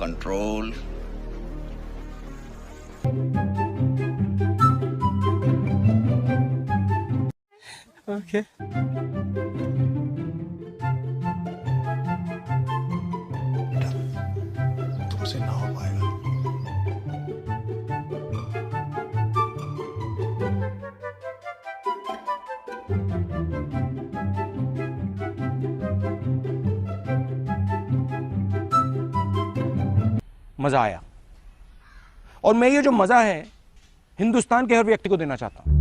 control. Okay. तुमसे ना हो पाएगा। मजा आया, और मैं ये जो मजा है हिंदुस्तान के हर व्यक्ति को देना चाहता हूं।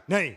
नहीं।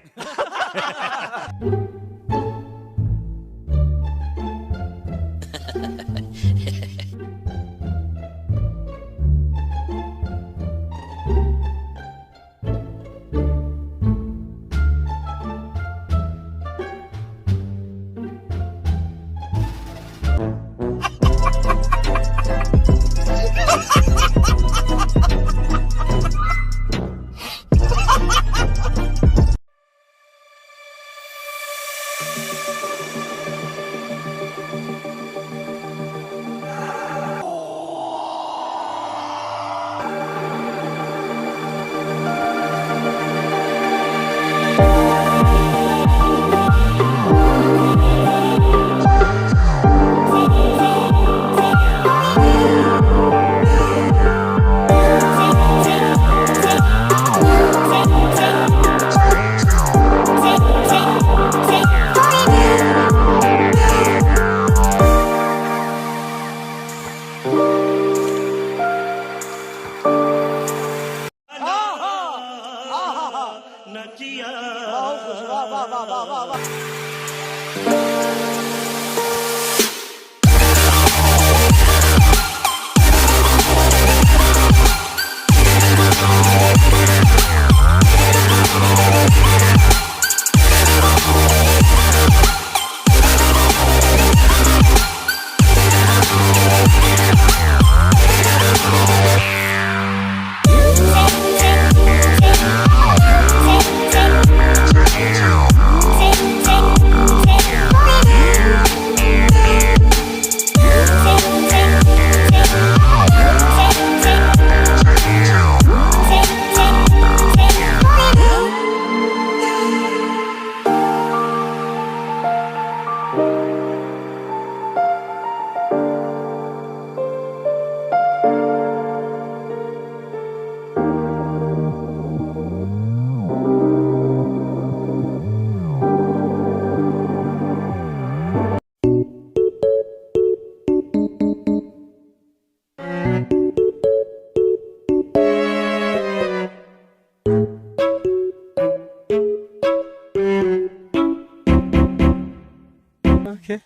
Okay.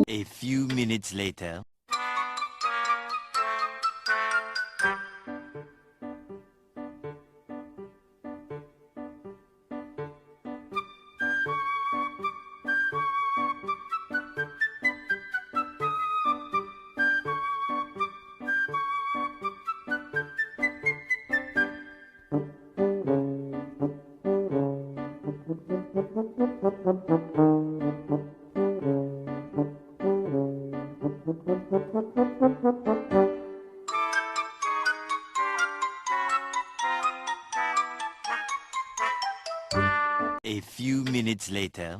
A few minutes later. A few minutes later.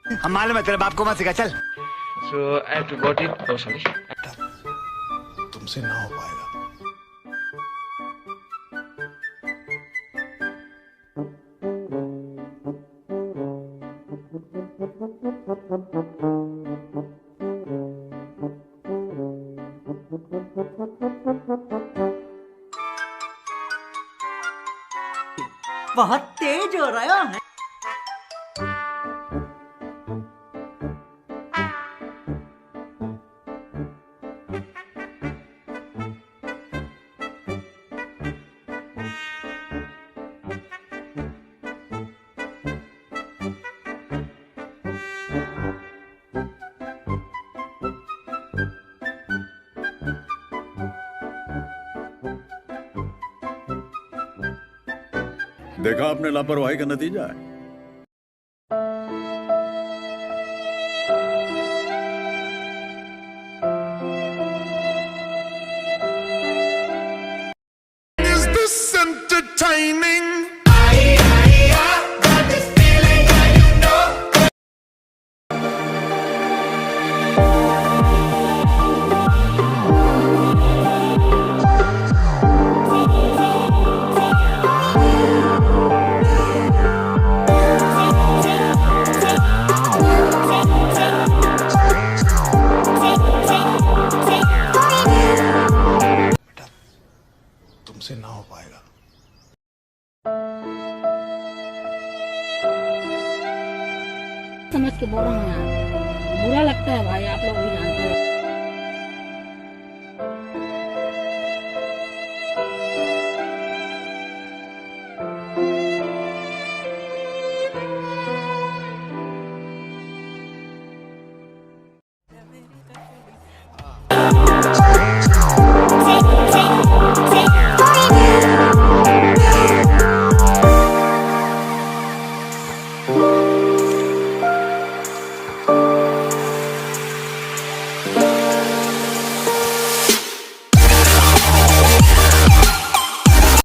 हम मालूम है तेरे बाप को मत सिखा चल. So I have to got it. Oh sorry. तुमसे ना हो पाएगा. बहुत तेज हो रहा है. देखा आपने लापरवाही का नतीजा है. Is this entertaining? तुमसे ना हो पाएगा. समझ के बोल रहा हूँ यार, बुरा लगता है भाई, आप लोग भी जानते हो.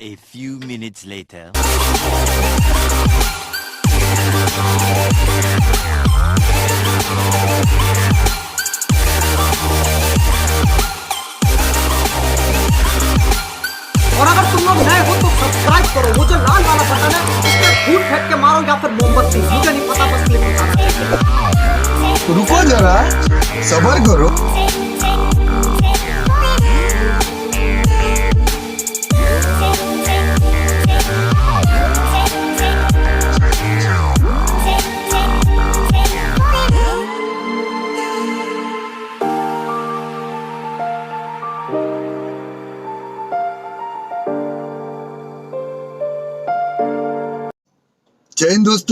A few minutes later. और अगर तुम लोग नए हो तो सब्सक्राइब करो. वो जो लाल वाला बटन है उस पर फूट फेंक के मारो या फिर मोमबत्ती, मुझे नहीं पता, बस क्लिक होता. रुको जरा, सबर करो. जय हिंद दोस्तों.